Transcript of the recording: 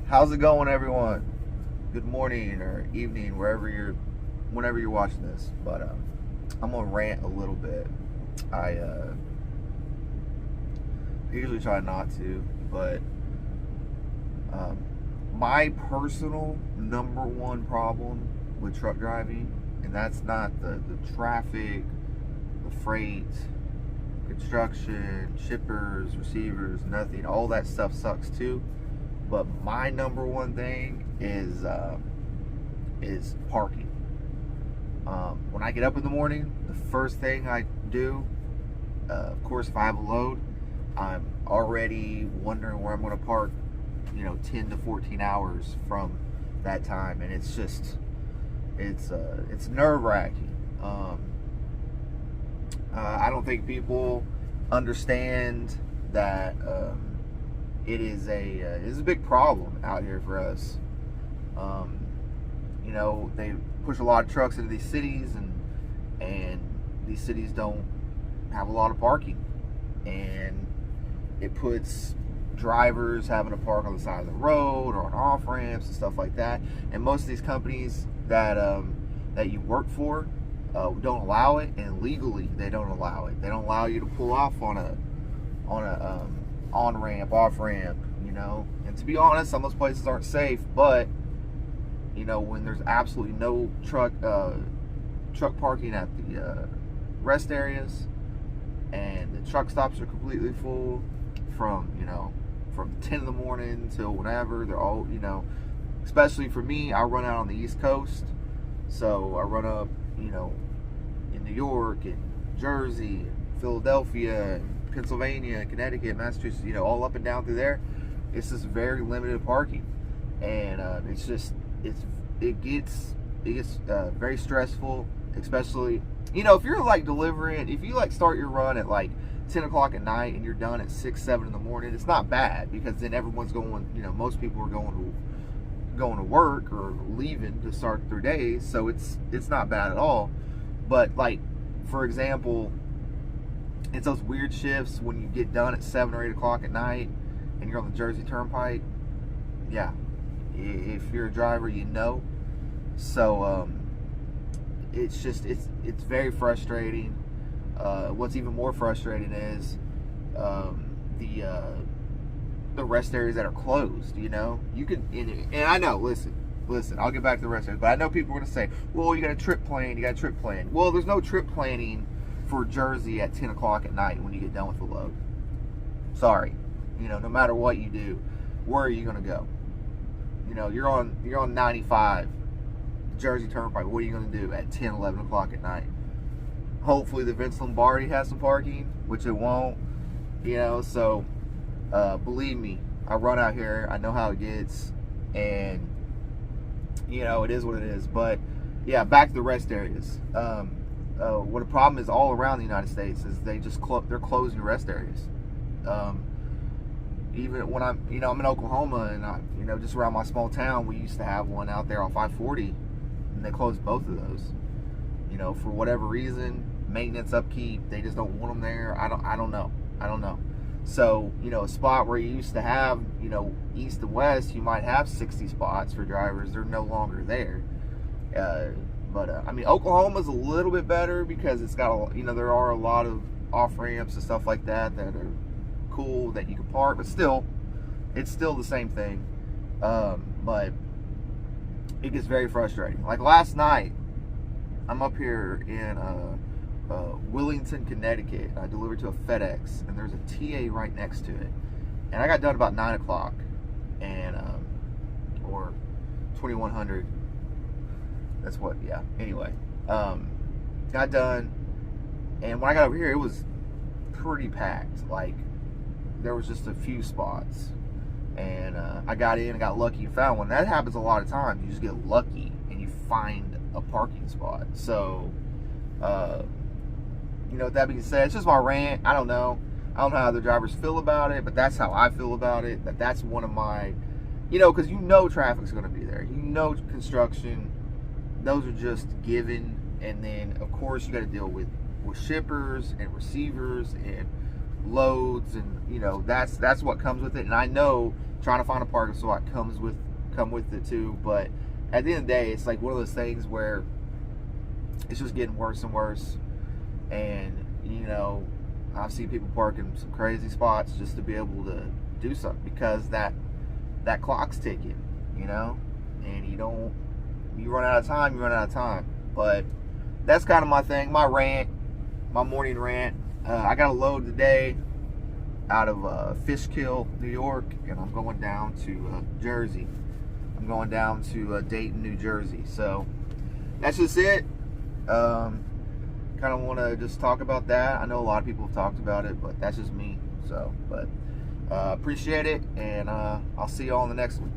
How's it going, everyone? Good morning or evening, whenever you're watching this. But I'm gonna rant a little bit. I usually try not to, but my personal number one problem with truck driving, and that's not the traffic, the freight, construction, shippers, receivers, nothing. All that stuff sucks too. But my number one thing is parking. When I get up in the morning, the first thing I do, of course, if I have a load, I'm already wondering where I'm going to park, 10 to 14 hours from that time. And it's just, it's nerve-wracking. I don't think people understand that it is a big problem out here for us. They push a lot of trucks into these cities, and these cities don't have a lot of parking, and it puts drivers having to park on the side of the road or on off ramps and stuff like that. And most of these companies that you work for don't allow it, and legally they don't allow it. They don't allow you to pull off on a on ramp, off ramp, and to be honest, some of those places aren't safe. But when there's absolutely no truck parking at the rest areas, and the truck stops are completely full from 10 in the morning till whenever, they're all, especially for me, I run out on the East Coast, so I run up in New York and Jersey and Philadelphia and Pennsylvania, Connecticut, Massachusetts, all up and down through there. It's just very limited parking, and it gets very stressful, especially if you're like delivering. If you like start your run at like 10 o'clock at night and you're done at 6, 7 in the morning, it's not bad, because then everyone's going. Most people are going to work or leaving to start their days, so it's not bad at all. But like, for example, it's those weird shifts when you get done at 7 or 8 o'clock at night and you're on the Jersey Turnpike. Yeah, if you're a driver, so it's very frustrating. What's even more frustrating is the rest areas that are closed. You could, and I know, listen, I'll get back to the rest areas, but I know people are going to say, well, you got a trip plan. Well, there's no trip planning for Jersey at 10 o'clock at night when you get done with the load. Sorry. No matter what you do, where are you going to go? You're on 95, Jersey Turnpike. What are you going to do at 10, 11 o'clock at night? Hopefully the Vince Lombardi has some parking, which it won't. So believe me, I run out here. I know how it gets, and it is what it is. But yeah, back to the rest areas. What a problem is all around the United States is they're closing rest areas. Even when I'm in Oklahoma, and just around my small town, we used to have one out there on 540, and they closed both of those. For whatever reason, maintenance, upkeep, they just don't want them there. I don't know. So a spot where you used to have east and west, you might have 60 spots for drivers. They're no longer there. But Oklahoma's a little bit better because it's got there are a lot of off ramps and stuff like that are cool that you can park, but still, it's still the same thing. But it gets very frustrating. Like last night, I'm up here in Willington, Connecticut. I delivered to a FedEx, and there's a TA right next to it, and I got done about 9 o'clock, and or 2100. That's what, yeah. Anyway, got done, and when I got over here, it was pretty packed. Like, there was just a few spots, and I got in and got lucky and found one. That happens a lot of times. You just get lucky and you find a parking spot. So, with that being said, it's just my rant. I don't know how other drivers feel about it, but that's how I feel about it. That's one of my, because traffic's going to be there. Construction. Those are just given. And then, of course, you got to deal with shippers and receivers and loads, and you know that's what comes with it. And I know trying to find a parking spot come with it too. But at the end of the day, it's like one of those things where it's just getting worse and worse. And you know, I've seen people park in some crazy spots just to be able to do something because that clock's ticking, you know, and you run out of time, But that's kind of my thing, my morning rant. I got a load today out of Fishkill, New York, and I'm going down to Jersey. I'm going down to Dayton, New Jersey. So that's just it. Kind of want to just talk about that. I know a lot of people have talked about it, but that's just me. So, but appreciate it, and I'll see you all in the next one.